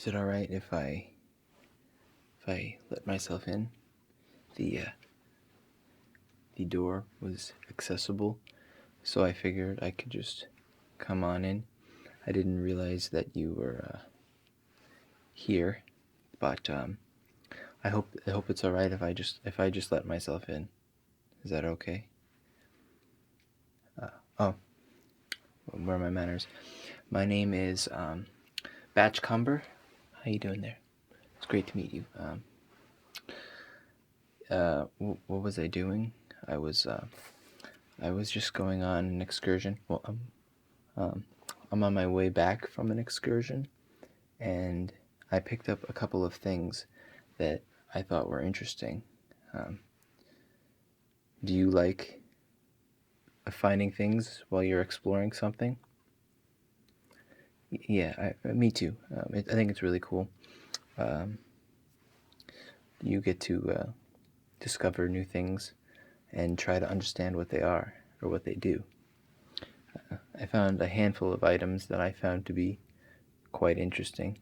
Is it alright if I let myself in? The door was accessible, so I figured I could just come on in. I didn't realize that you were here, but I hope it's alright if I just let myself in. Is that okay? Oh, where are my manners? My name is Cumber. How you doing there? It's great to meet you. What was I doing? I was just going on an excursion. Well, I'm on my way back from an excursion, and I picked up a couple of things that I thought were interesting. Do you like finding things while you're exploring something? Yeah, me too. I think it's really cool. You get to discover new things and try to understand what they are or what they do. I found a handful of items that I found to be quite interesting.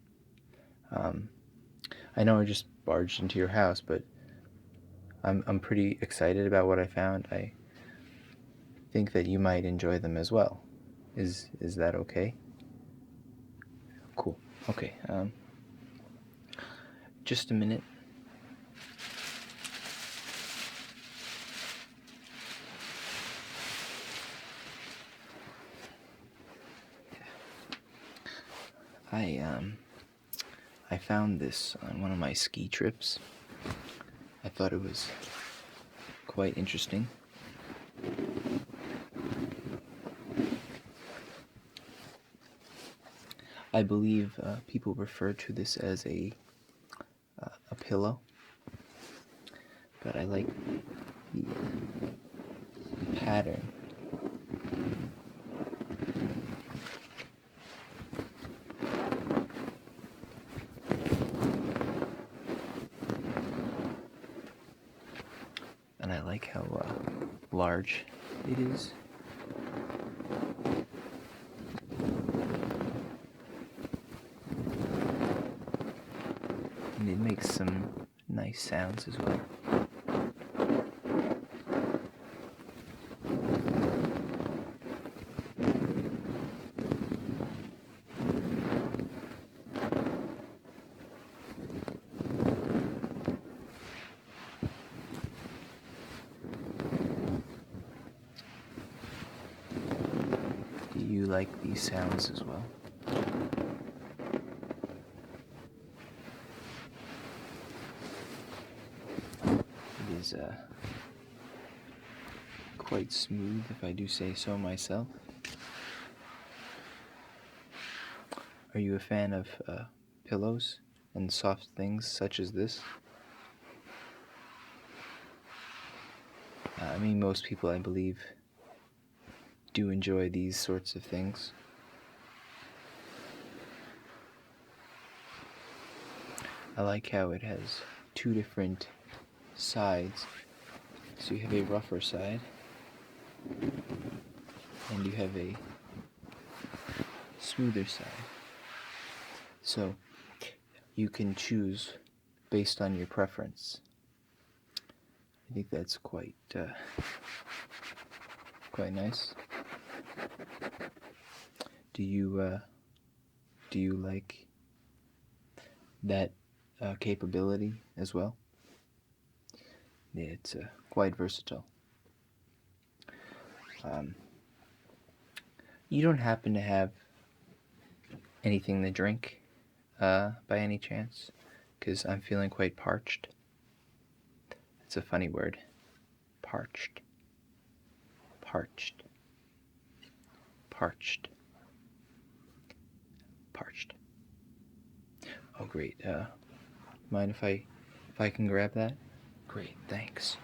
I know I just barged into your house, but I'm pretty excited about what I found. I think that you might enjoy them as well. Is that okay? Cool. Okay. Just a minute. I found this on one of my ski trips. I thought it was quite interesting. I believe people refer to this as a pillow, but I like the pattern. And I like how large it is. And it makes some nice sounds as well. Do you like these sounds as well? It is quite smooth, if I do say so myself. Are you a fan of pillows and soft things such as this? I mean, most people, I believe, do enjoy these sorts of things. I like how it has two different sides. So you have a rougher side, and you have a smoother side. So you can choose based on your preference. I think that's quite nice. Do you like that capability as well? Yeah, it's quite versatile. You don't happen to have anything to drink by any chance? Because I'm feeling quite parched. It's a funny word. Parched. Parched. Parched. Parched. Oh, great. Mind if I can grab that? Great, thanks.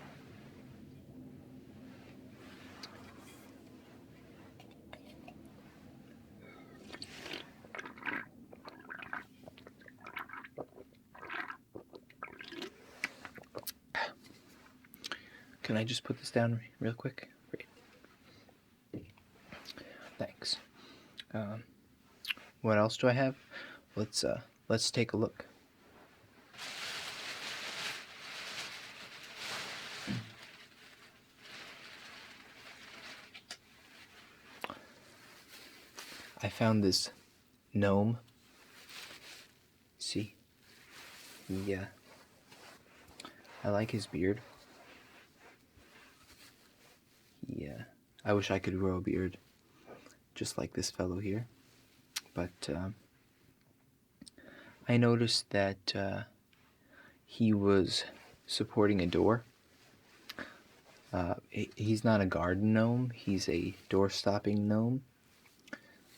Can I just put this down real quick? Great. Thanks. What else do I have? Let's let's take a look. I found this gnome. See? Yeah. I like his beard. Yeah. I wish I could grow a beard just like this fellow here. But I noticed that he was supporting a door. He's not a garden gnome. He's a door-stopping gnome,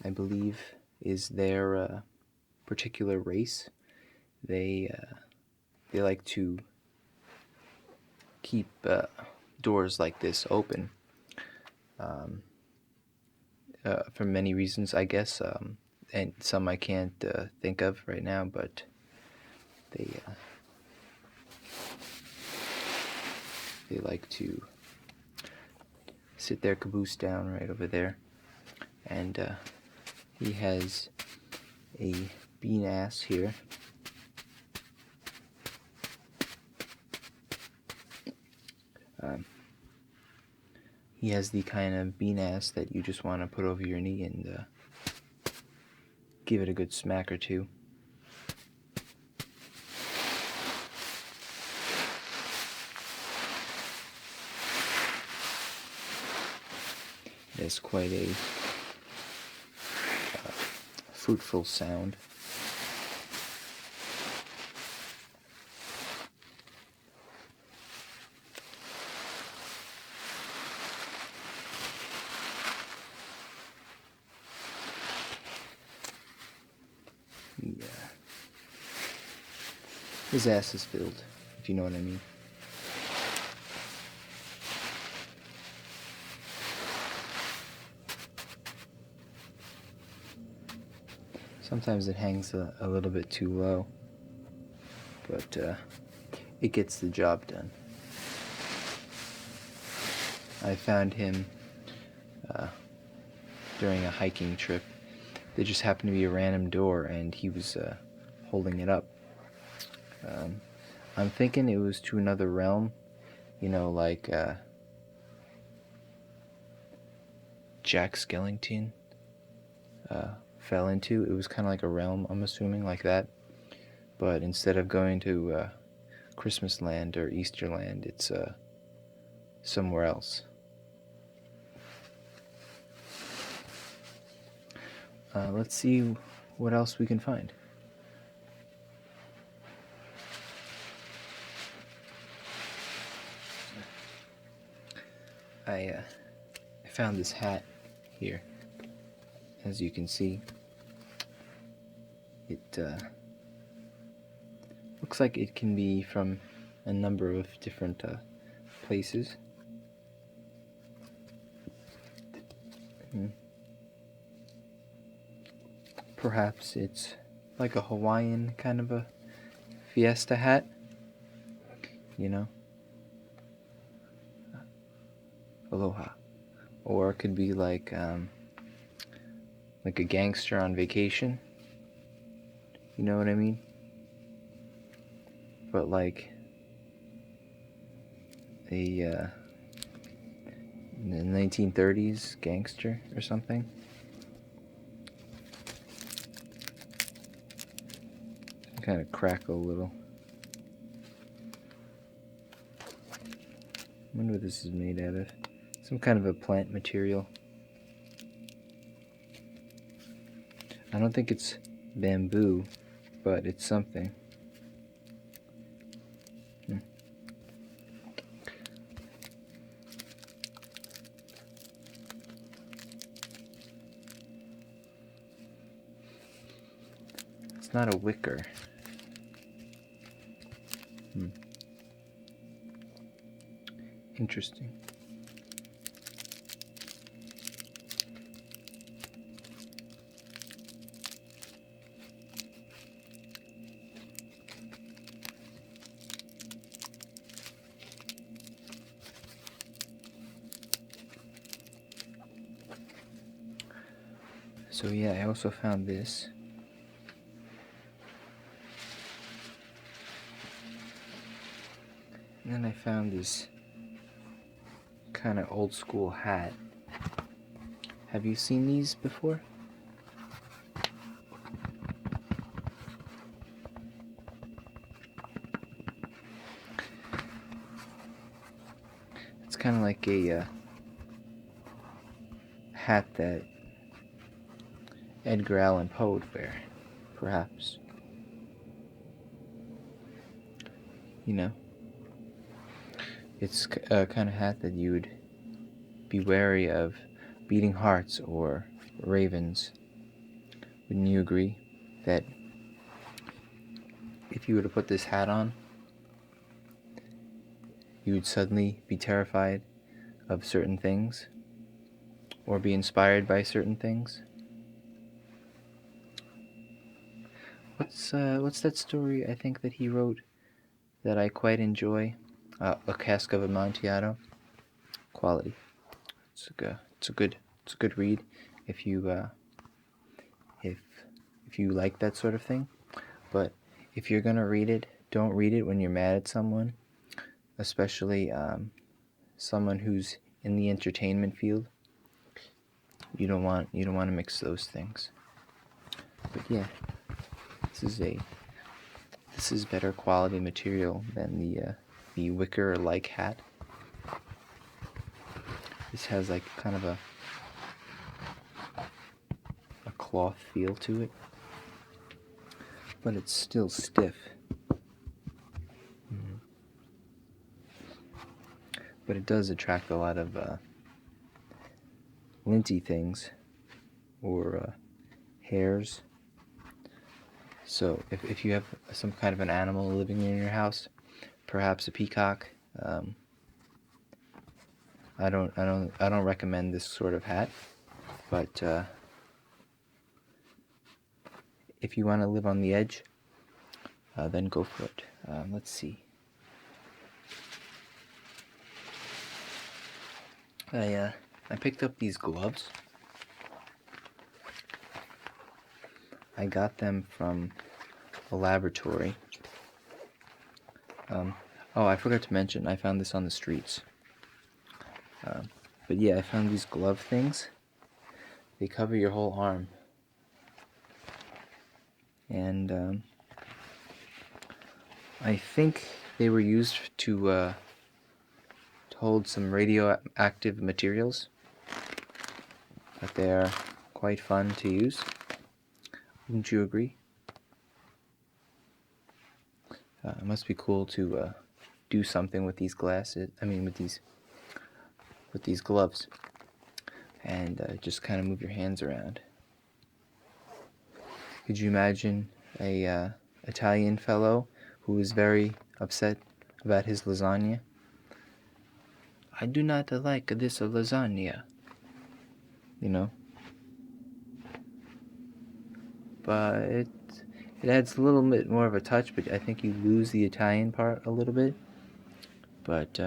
I believe, is their particular race. They like to keep doors like this open for many reasons, I guess, and some I can't think of right now, but they like to sit their caboose down right over there. And he has a bean ass here. He has the kind of bean ass that you just want to put over your knee and give it a good smack or two. It has quite a fruitful sound. Yeah. His ass is filled, if you know what I mean. Sometimes it hangs a little bit too low, but it gets the job done. I found him during a hiking trip. There just happened to be a random door, and he was holding it up. I'm thinking it was to another realm, you know, like Jack Skellington fell into. It was kind of like a realm, I'm assuming, like that. But instead of going to Christmas land or Easter land, it's somewhere else. Let's see what else we can find. I found this hat here. As you can see, it looks like it can be from a number of different places. Perhaps it's like a Hawaiian kind of a fiesta hat, you know? Aloha. Or it could be like a gangster on vacation. You know what I mean? But like a 1930s gangster or something. Kind of crackle a little. I wonder what this is made out of. Some kind of a plant material. I don't think it's bamboo, but it's something. It's not a wicker. Interesting. So yeah, I also found this. And then I found this kind of old school hat. Have you seen these before? It's kind of like a hat that Edgar Allan Poe would wear, perhaps. You know, it's a kind of hat that you would be wary of beating hearts or ravens. Wouldn't you agree that if you were to put this hat on, you would suddenly be terrified of certain things or be inspired by certain things? What's that story I think that he wrote that I quite enjoy? A Cask of Amontillado. Quality. It's a good read if you if you like that sort of thing. But if you're gonna read it, don't read it when you're mad at someone, especially someone who's in the entertainment field. You don't want to mix those things. But yeah, this is better quality material than the wicker-like hat. This has like kind of a cloth feel to it, but it's still stiff. But it does attract a lot of linty things or hairs. So if you have some kind of an animal living in your house, perhaps a peacock, I don't recommend this sort of hat. But if you want to live on the edge, then go for it. Let's see. I picked up these gloves. I got them from a laboratory. Oh, I forgot to mention, I found this on the streets. But yeah, I found these glove things. They cover your whole arm. And I think they were used to hold some radioactive materials. But they are quite fun to use. Wouldn't you agree? It must be cool to do something with these glasses. I mean, with these gloves, and just kind of move your hands around. Could you imagine a Italian fellow who is very upset about his lasagna? I do not like this lasagna. You know. But it adds a little bit more of a touch, but I think you lose the Italian part a little bit. But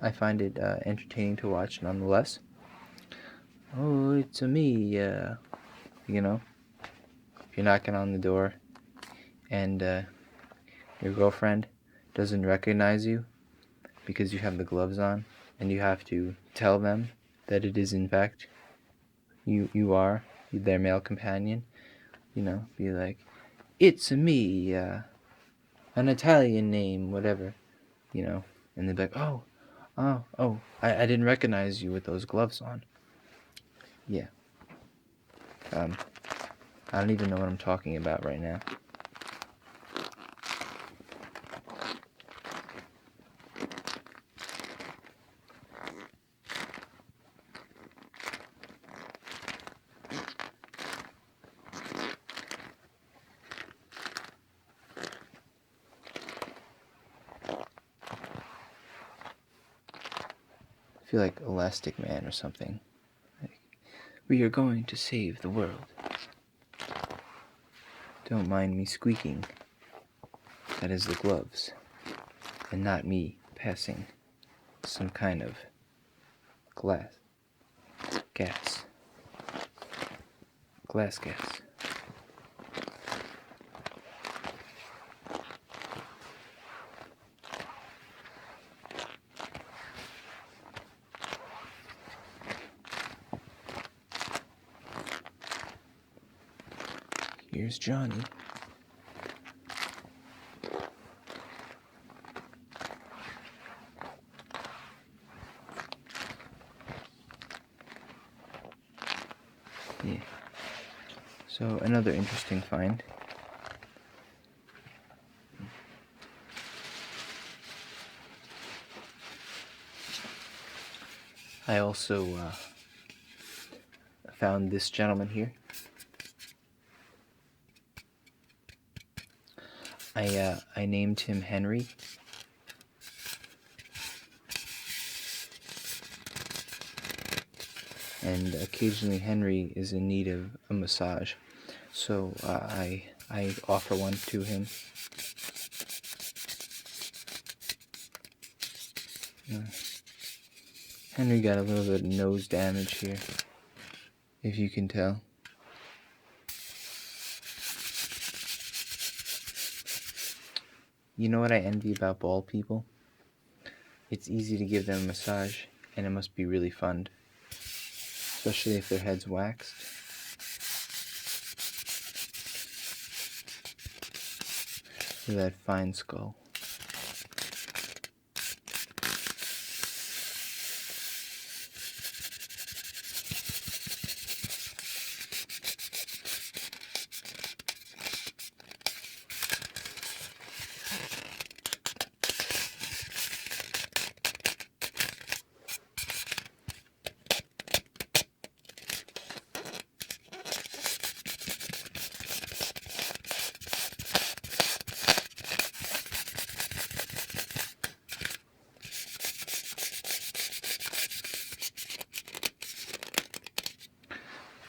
I find it entertaining to watch nonetheless. Oh, it's me, you know. If you're knocking on the door and your girlfriend doesn't recognize you because you have the gloves on, and you have to tell them that it is in fact you are their male companion, you know, be like, it's me, an Italian name, whatever, you know, and they'd be like, oh, I didn't recognize you with those gloves on. Yeah. I don't even know what I'm talking about right now. I feel like Elastic Man or something. Like, we are going to save the world. Don't mind me squeaking. That is the gloves, and not me passing some kind of glass gas. Here's Johnny. Yeah. So another interesting find. I also found this gentleman here. I named him Henry. And occasionally Henry is in need of a massage, so I offer one to him. Henry got a little bit of nose damage here, if you can tell. You know what I envy about bald people? It's easy to give them a massage, and it must be really fun, especially if their head's waxed. Look at that fine skull.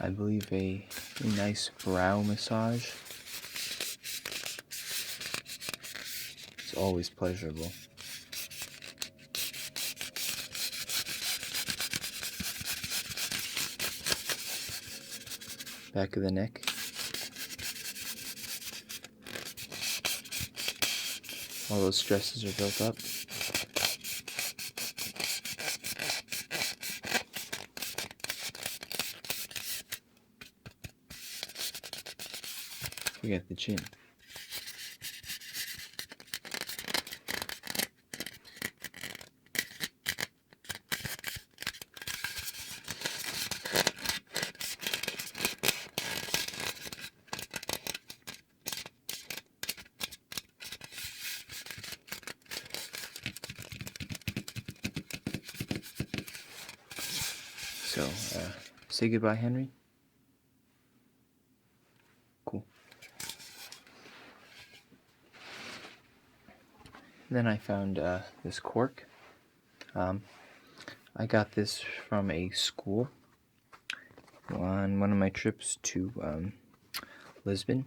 I believe a nice brow massage. It's always pleasurable. Back of the neck. All those stresses are built up. Forget the chin. So, say goodbye, Henry. Cool. Then I found this cork. I got this from a school on one of my trips to Lisbon.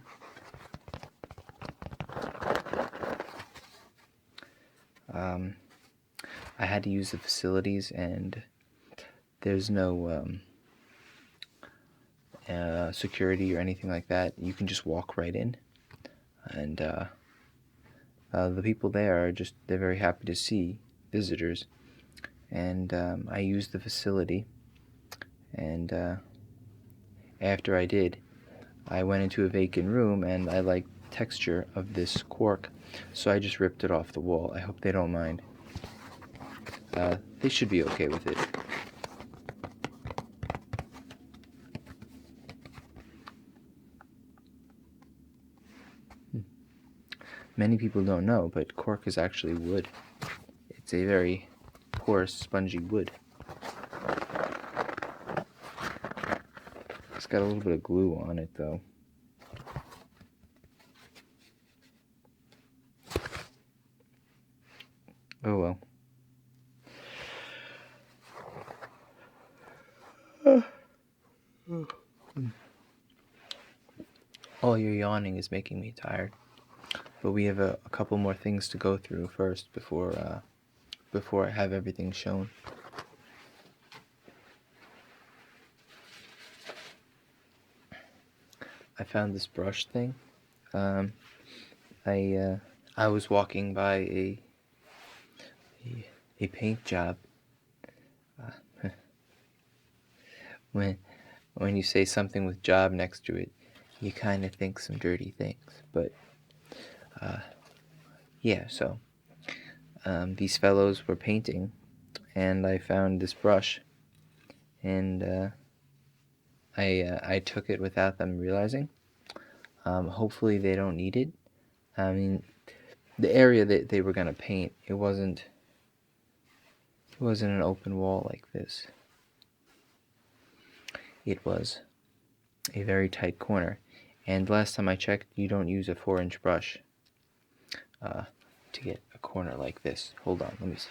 I had to use the facilities, and there's no security or anything like that. You can just walk right in, and the people there are they're very happy to see visitors. And I used the facility, and after I did, I went into a vacant room, and I liked the texture of this cork, so I just ripped it off the wall. I hope they don't mind. They should be okay with it. Many people don't know, but cork is actually wood. It's a very porous, spongy wood. It's got a little bit of glue on it, though. Oh well. All your yawning is making me tired. But we have a couple more things to go through first before I have everything shown. I found this brush thing. I was walking by a paint job. When you say something with job next to it, you kind of think some dirty things. But yeah, so these fellows were painting, and I found this brush, and I took it without them realizing. Hopefully they don't need it. I mean, the area that they were gonna paint, it wasn't an open wall like this. It was a very tight corner, and last time I checked, you don't use a 4-inch brush to get a corner like this. Hold on, let me see.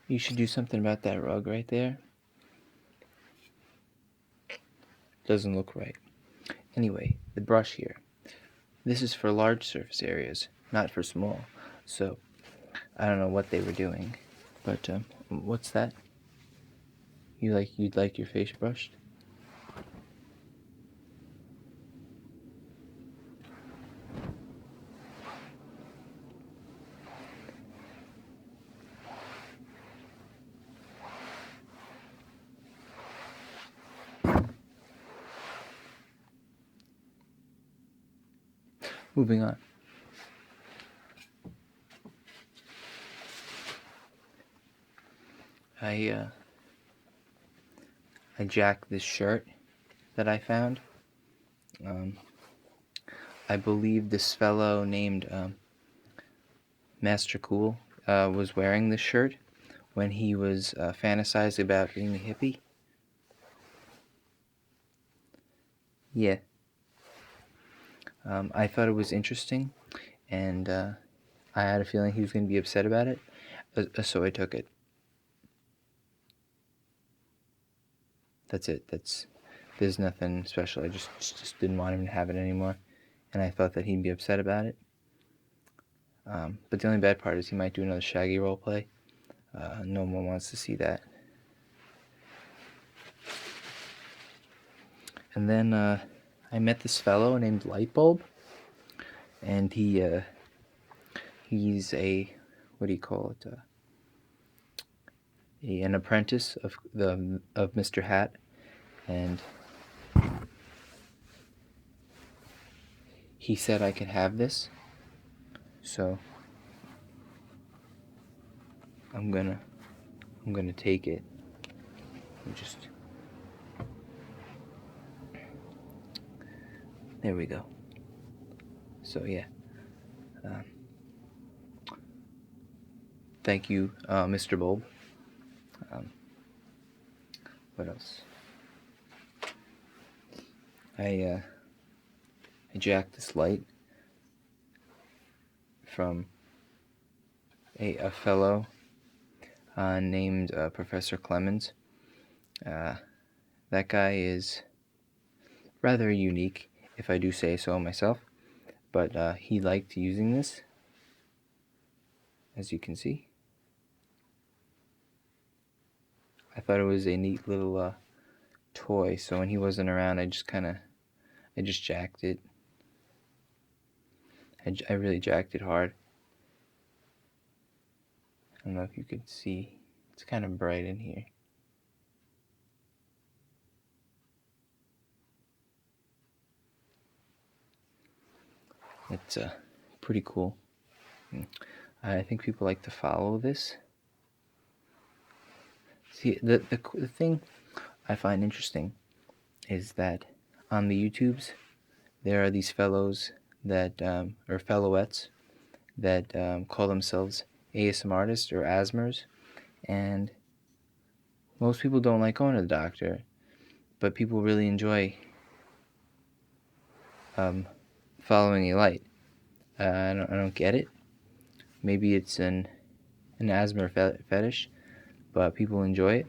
You should do something about that rug right there. Doesn't look right. Anyway, the brush here. This is for large surface areas, not for small. So, I don't know what they were doing. But, what's that? You'd like your face brushed? Moving on. I jacked this shirt that I found. I believe this fellow named MasterCoul was wearing this shirt when he was fantasizing about being a hippie. Yeah. I thought it was interesting, and I had a feeling he was going to be upset about it, so I took it. That's it. There's nothing special. I just didn't want him to have it anymore, and I thought that he'd be upset about it. But the only bad part is he might do another Shaggy roleplay. No one wants to see that. And then I met this fellow named Lightbulb, and he's a, what do you call it? An apprentice of Mr. Hat, and he said I could have this, so I'm gonna take it and just, there we go. So yeah, thank you, Mr. Bulb. What else? I jacked this light from a fellow named Professor Clemens. That guy is rather unique, if I do say so myself, but he liked using this, as you can see. I thought it was a neat little toy, so when he wasn't around, I just jacked it. I really jacked it hard. I don't know if you could see. It's kind of bright in here. It's pretty cool. I think people like to follow this. See, the thing I find interesting is that on the YouTubes, there are these fellows that, or fellowettes, that call themselves ASM artists or ASMers, and most people don't like going to the doctor, but people really enjoy following a light. I don't get it. Maybe it's an asthma fetish, but people enjoy it,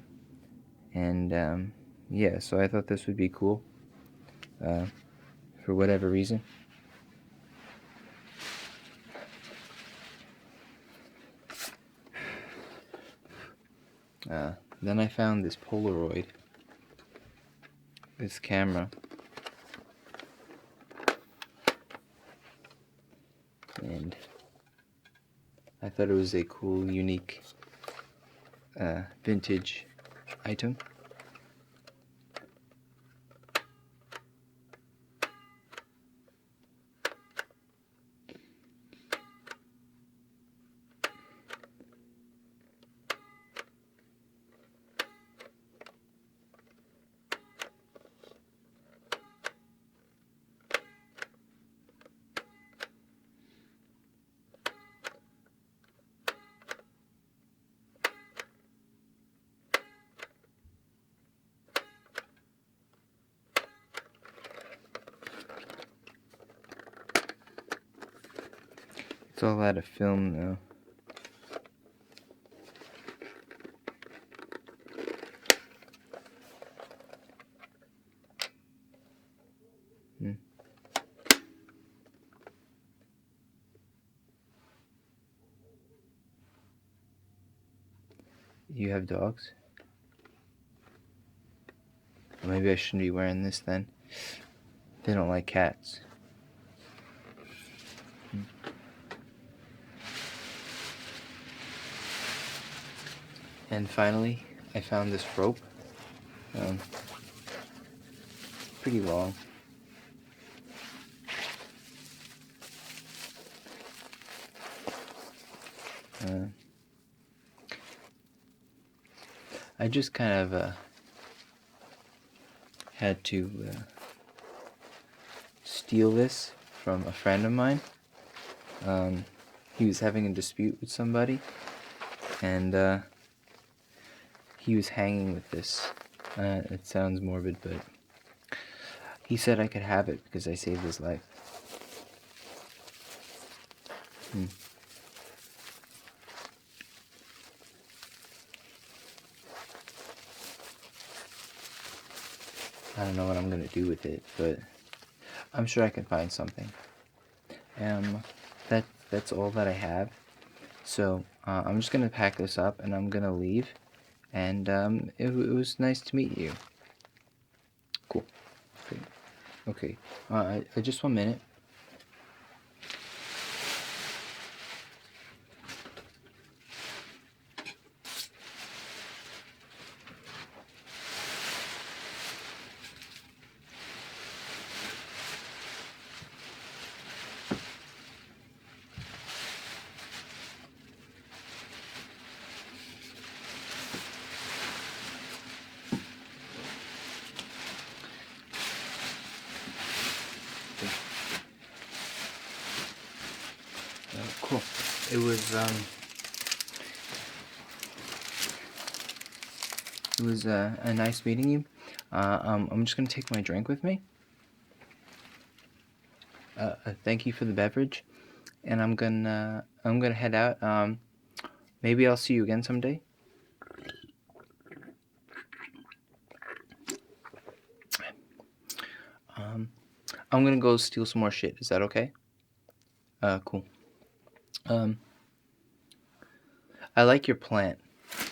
and yeah, so I thought this would be cool for whatever reason. Then I found this Polaroid, this camera, and I thought it was a cool, unique, vintage item. It's all out of film though. You have dogs? Or maybe I shouldn't be wearing this then. They don't like cats. And finally, I found this rope. Pretty long. I just kind of had to steal this from a friend of mine. He was having a dispute with somebody, and he was hanging with this. It sounds morbid, but he said I could have it because I saved his life. I don't know what I'm gonna do with it, but I'm sure I can find something. That's all that I have. So I'm just gonna pack this up and I'm gonna leave. And it was nice to meet you. Cool. Okay. Just 1 minute. Cool. It was a nice meeting you. I'm just gonna take my drink with me. Thank you for the beverage, and I'm gonna head out. Maybe I'll see you again someday. I'm gonna go steal some more shit. Is that okay? Cool. I like your plant.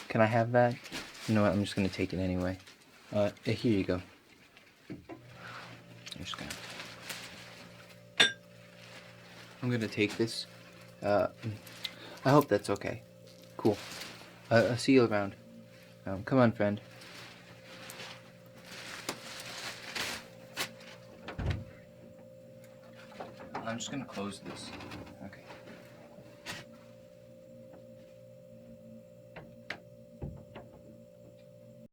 Can I have that? You know what? I'm just gonna take it anyway. Here you go. I'm gonna take this. I hope that's okay. Cool. I'll see you around. Come on, friend. I'm just gonna close this.